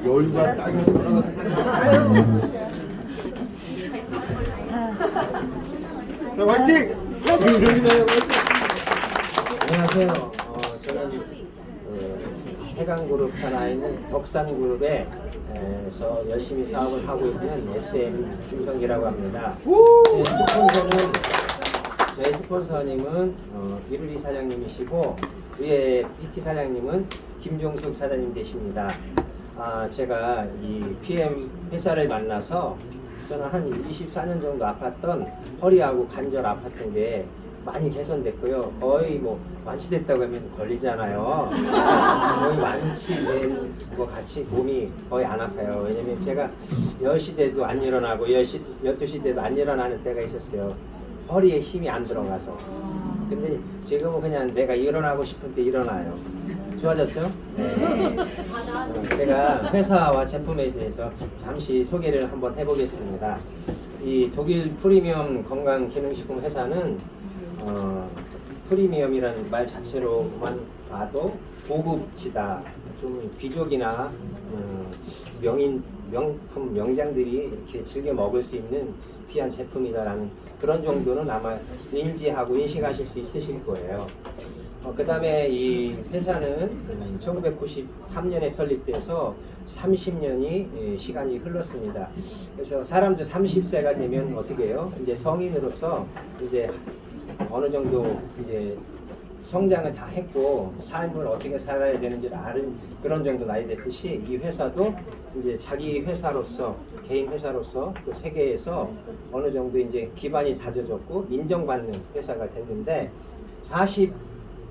여유가 딱 있어. 자, 화이팅! 안녕하세요. 저는 해강그룹 산하에 있는 덕산그룹에서 열심히 사업을 하고 있는 SM 김성기라고 합니다. 저희 스폰서님은 이루리 사장님이시고 위에 PT 사장님은 김종숙 사장님 되십니다. 제가 이 PM 회사를 만나서 저는 한 24년 정도 아팠던 허리하고 관절 아팠던 게 많이 개선됐고요. 거의 뭐 완치됐다고 하면 걸리잖아요. 거의 완치된 거 같이 몸이 거의 안 아파요. 왜냐면 제가 10시 돼도 안 일어나고 12시 돼도 안 일어나는 때가 있었어요. 허리에 힘이 안 들어가서. 근데 지금은 그냥 내가 일어나고 싶을 때 일어나요. 좋아졌죠? 네. 제가 회사와 제품에 대해서 잠시 소개를 한번 해보겠습니다. 이 독일 프리미엄 건강기능식품 회사는 프리미엄이라는 말 자체로만 봐도 고급지다, 좀 귀족이나 명품 명장들이 이렇게 즐겨 먹을 수 있는 귀한 제품이다라는 그런 정도는 아마 인지하고 인식하실 수 있으실 거예요. 그 다음에 이 회사는 1993년에 설립돼서 30년이 시간이 흘렀습니다. 그래서 사람들 30세가 되면 어떻게 해요? 이제 성인으로서 이제 어느 정도 이제 성장을 다 했고 삶을 어떻게 살아야 되는지를 아는 그런 정도 나이 됐듯이 이 회사도 이제 자기 회사로서 개인 회사로서 또 세계에서 어느 정도 이제 기반이 다져졌고 인정받는 회사가 됐는데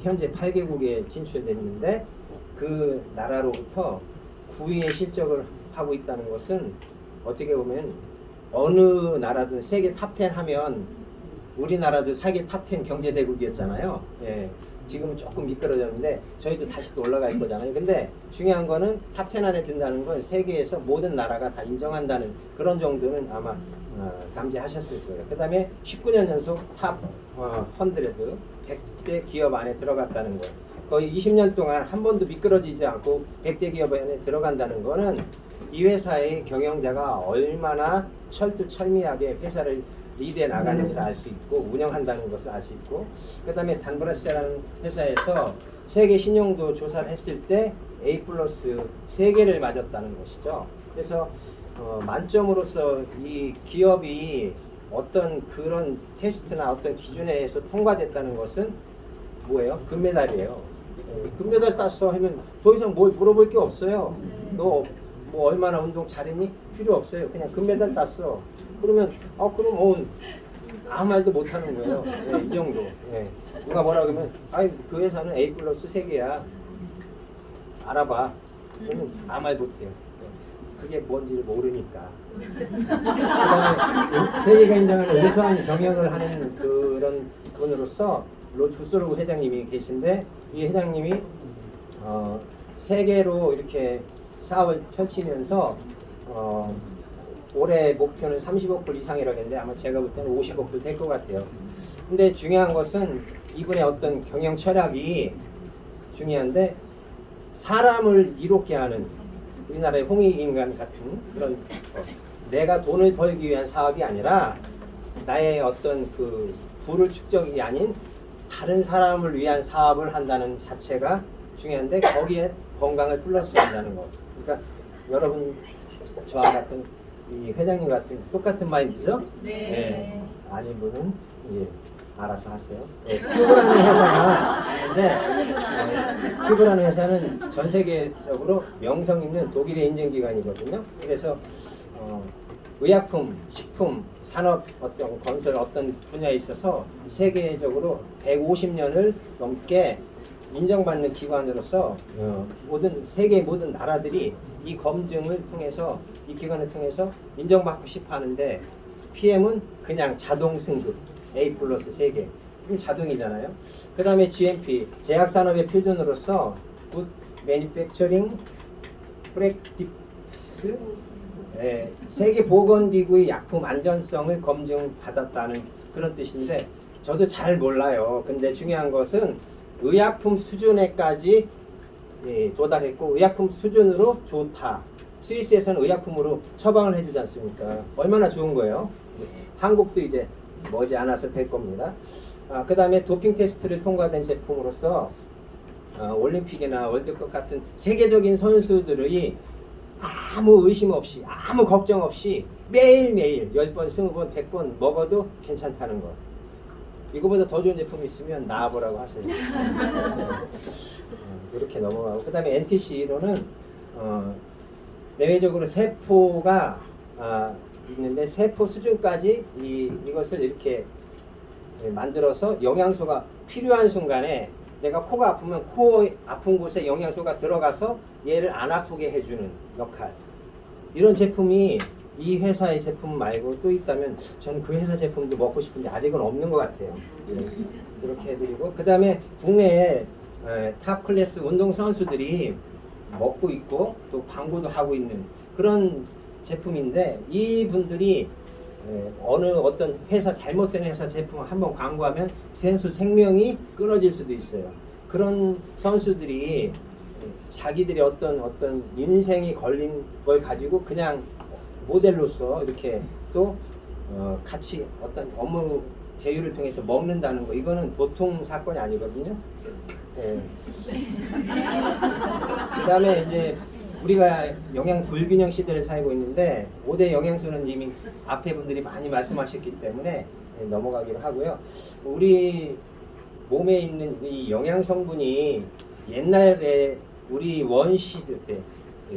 현재 8개국에 진출됐는데 그 나라로부터 9위의 실적을 하고 있다는 것은 어떻게 보면 어느 나라든 세계 탑10 하면 우리나라도 세계 탑10 경제대국이었잖아요. 예, 지금은 조금 미끄러졌는데 저희도 다시 또 올라갈 거잖아요. 근데 중요한 거는 탑10 안에 든다는 건 세계에서 모든 나라가 다 인정한다는 그런 정도는 아마 감지하셨을 거예요. 그 다음에 19년 연속 탑 100대 기업 안에 들어갔다는 거. 거의 20년 동안 한 번도 미끄러지지 않고 100대 기업 안에 들어간다는 거는 이 회사의 경영자가 얼마나 철두철미하게 회사를 리드해 나가는지를 알 수 있고 운영한다는 것을 알 수 있고, 그 다음에 단브라스라는 회사에서 세계 신용도 조사를 했을 때 A+ 3개를 맞았다는 것이죠. 그래서 만점으로서 이 기업이 어떤 그런 테스트나 어떤 기준에 의해서 통과됐다는 것은 뭐예요? 금메달이에요. 금메달 땄어 하면 더 이상 뭘 물어볼 게 없어요. 너 뭐 얼마나 운동 잘했니? 필요 없어요. 그냥 금메달 땄어. 그러면 그럼 아무 말도 못 하는 거예요. 네, 이 정도. 네. 누가 뭐라 그러면 그 회사는 A+ 3개야. 알아봐. 그러면 아무 말 못 해요. 그게 뭔지를 모르니까. 그다음에 세계가 인정하는 우수한 경영을 하는 그런 분으로서 로투스로그 회장님이 계신데 이 회장님이 세계로 이렇게 사업을 펼치면서 올해 목표는 30억 불 이상이라고 했는데 아마 제가 볼 때는 50억 불 될 것 같아요. 근데 중요한 것은 이분의 어떤 경영 철학이 중요한데 사람을 이롭게 하는 우리나라의 홍익인간 같은 그런 내가 돈을 벌기 위한 사업이 아니라 나의 어떤 그 부를 축적이 아닌 다른 사람을 위한 사업을 한다는 자체가 중요한데 거기에 건강을 플러스 한다는 거. 그러니까 여러분 저와 같은 이 회장님 같은 똑같은 마인드죠? 네. 아닌 분은 이제 알아서 하세요. 네, 튜브라는 회사가 있는데 튜브라는 회사는 전 세계적으로 명성 있는 독일의 인증기관이거든요. 그래서 의약품, 식품, 산업, 어떤 건설 어떤 분야에 있어서 세계적으로 150년을 넘게 인정받는 기관으로서 세계 모든 나라들이 이 검증을 통해서 이 기관을 통해서 인정받고 싶어 하는데 PM은 그냥 자동 승급 A+ 3개 그럼 자동이잖아요. 그 다음에 GMP 제약산업의 필준으로서 Good Manufacturing Practice 세계보건기구의 약품 안전성을 검증받았다는 그런 뜻인데 저도 잘 몰라요. 근데 중요한 것은 의약품 수준에까지 도달했고 의약품 수준으로 좋다. 스위스에서는 의약품으로 처방을 해주지 않습니까? 얼마나 좋은 거예요. 한국도 이제 머지않아서 될 겁니다. 그 다음에 도핑 테스트를 통과된 제품으로서 올림픽이나 월드컵 같은 세계적인 선수들의 아무 의심 없이 아무 걱정 없이 매일매일 10번, 20번, 100번 먹어도 괜찮다는 거. 이거보다 더 좋은 제품 있으면 나와보라고 하세요. 이렇게 넘어가고 그 다음에 NTC로는 내외적으로 세포가 있는데 세포 수준까지 이것을 이렇게 만들어서 영양소가 필요한 순간에 내가 코가 아프면 코 아픈 곳에 영양소가 들어가서 얘를 안 아프게 해주는 역할. 이런 제품이 이 회사의 제품 말고 또 있다면 저는 그 회사 제품도 먹고 싶은데 아직은 없는 것 같아요. 이렇게 해드리고 그 다음에 국내에 탑 클래스 운동 선수들이 먹고 있고 또 광고도 하고 있는 그런 제품인데 이분들이 어떤 회사 잘못된 회사 제품 한번 광고하면 선수 생명이 끊어질 수도 있어요. 그런 선수들이 자기들이 어떤 인생이 걸린 걸 가지고 그냥 모델로서 이렇게 또 같이 어떤 업무 제휴를 통해서 먹는다는 거 이거는 보통 사건이 아니거든요. 그다음에 이제 우리가 영양 불균형 시대를 살고 있는데 5대 영양소는 이미 앞에 분들이 많이 말씀하셨기 때문에 넘어가기로 하고요. 우리 몸에 있는 이 영양 성분이 옛날에 우리 원시대 때,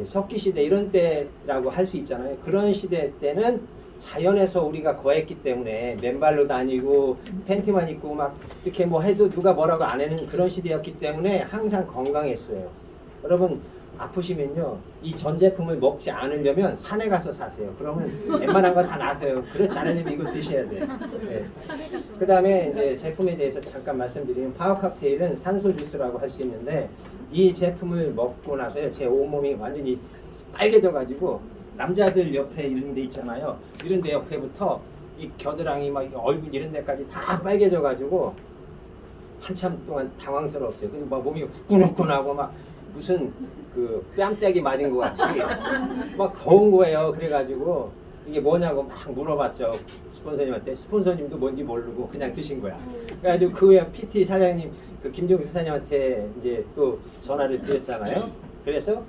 석기시대 이런 때라고 할 수 있잖아요. 그런 시대 때는 자연에서 우리가 거했기 때문에 맨발로 다니고 팬티만 입고 막 이렇게 뭐 해도 누가 뭐라고 안 하는 그런 시대였기 때문에 항상 건강했어요. 여러분 아프시면요 이 전 제품을 먹지 않으려면 산에 가서 사세요. 그러면 웬만한 거 다 나세요. 그렇지 않으면 이거 드셔야 돼요. 네. 그 다음에 이제 제품에 대해서 잠깐 말씀드리면 파워 칵테일은 산소 주스라고 할 수 있는데 이 제품을 먹고 나서요 제 온몸이 완전히 빨개져 가지고 남자들 옆에 이런 데 있잖아요. 이런 데 옆에부터 이 겨드랑이 막 얼굴 이런 데까지 다 빨개져 가지고 한참 동안 당황스러웠어요. 그리고 막 몸이 후끈후끈하고 막 무슨 그 뺨때기 맞은 것 같이 막 더운 거예요. 그래가지고 이게 뭐냐고 막 물어봤죠. 스폰서님한테. 스폰서님도 뭔지 모르고 그냥 드신 거야. 그래가지고 그 후에 PT 사장님 그 김종수 사장님한테 이제 또 전화를 드렸잖아요. 그래서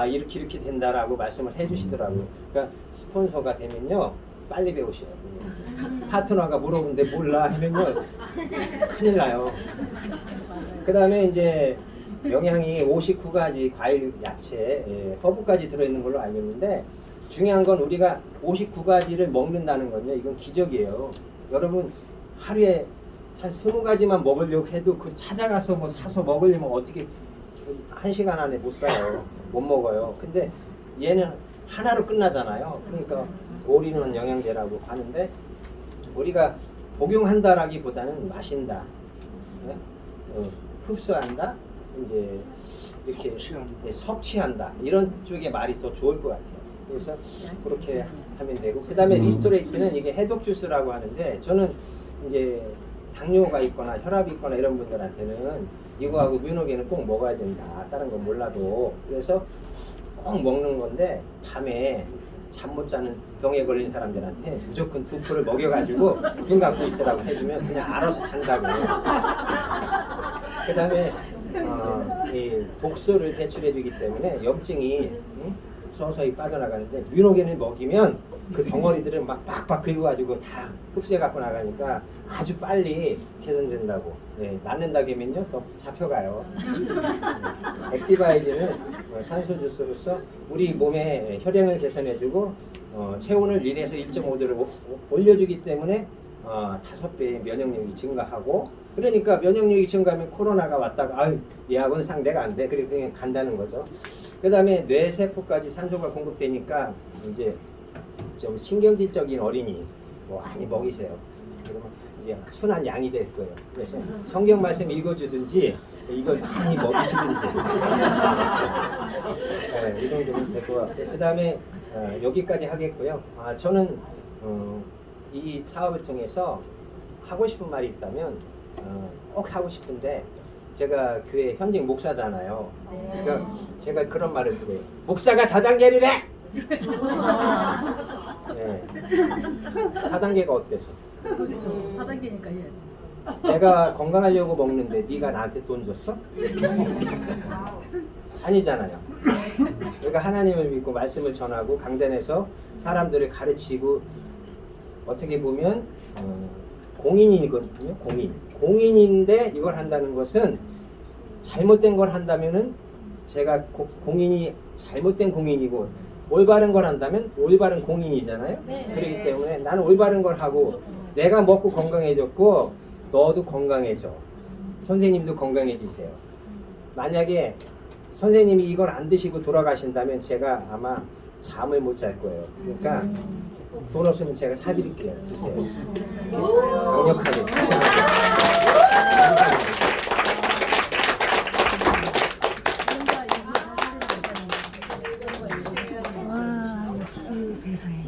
이렇게 된다라고 말씀을 해주시더라고요. 그러니까 스폰서가 되면요 빨리 배우셔야 돼요. 파트너가 물어보는데 몰라 하면요 큰일 나요. 그 다음에 이제 영양이 59가지 과일, 야채, 허브까지 들어있는 걸로 알고 있는데 중요한 건 우리가 59가지를 먹는다는 건요 이건 기적이에요. 여러분 하루에 한 20가지만 먹으려고 해도 그 찾아가서 뭐 사서 먹으려면 어떻게 1시간 안에 못 사요. 못 먹어요. 근데 얘는 하나로 끝나잖아요. 그러니까 올인원 영양제라고 하는데 우리가 복용한다라기보다는 마신다, 흡수한다, 이제 이렇게 섭취한다 이런 쪽의 말이 더 좋을 것 같아요. 그래서 그렇게 하면 되고 그 다음에 리스토레이트는 이게 해독 주스라고 하는데 저는 이제 당뇨가 있거나 혈압이 있거나 이런 분들한테는 이거하고 뮤노겐은 꼭 먹어야 된다. 다른 건 몰라도. 그래서 꼭 먹는 건데 밤에 잠 못 자는 병에 걸린 사람들한테 무조건 2포를 먹여가지고 눈 감고 있으라고 해주면 그냥 알아서 잔다고. 그 다음에 이 독소를 배출해주기 때문에 염증이 서서히 빠져나가는데 뮤노겐을 먹이면 그 덩어리들은 막 빡빡 긁어가지고 다 흡수해 갖고 나가니까 아주 빨리 개선된다고. 낫는다 그러면요 또 잡혀가요. 액티바이즈는 산소 주스로서 우리 몸의 혈행을 개선해주고 체온을 1에서 1.5도를 올려주기 때문에 5배의 면역력이 증가하고 그러니까 면역력이 증가하면 코로나가 왔다가 아유 얘하고는 상대가 안 돼. 그리고 그냥 간다는 거죠. 그 다음에 뇌세포까지 산소가 공급되니까 이제 좀 신경질적인 어린이 뭐 많이 먹이세요. 그러면 이제 순한 양이 될 거예요. 그래서 성경 말씀 읽어주든지 이걸 많이 먹이시든지 이 정도면 될 것 같아요. 그 다음에 여기까지 하겠고요. 저는 이 사업을 통해서 하고 싶은 말이 있다면 꼭 하고 싶은데 제가 교회 현직 목사잖아요. 그러니까 제가 그런 말을 드려요. 목사가 다단계를 해! 네. 다단계가 어때서? 그렇죠. 다단계니까 해야지. 내가 건강하려고 먹는데 네가 나한테 돈 줬어? 아니잖아요. 우리가 하나님을 믿고 말씀을 전하고 강단에서 사람들을 가르치고 어떻게 보면 공인이거든요. 공인인데 이걸 한다는 것은 잘못된 걸 한다면은 제가 공인이 잘못된 공인이고 올바른 걸 한다면 올바른 공인이잖아요. 그렇기 때문에 나는 올바른 걸 하고 내가 먹고 건강해졌고 너도 건강해져. 선생님도 건강해지세요. 만약에 선생님이 이걸 안 드시고 돌아가신다면 제가 아마 잠을 못 잘 거예요. 그러니까 돈 없으면 제가 사드릴게요. 드세요. 강력하게. 와, 역시 세상에.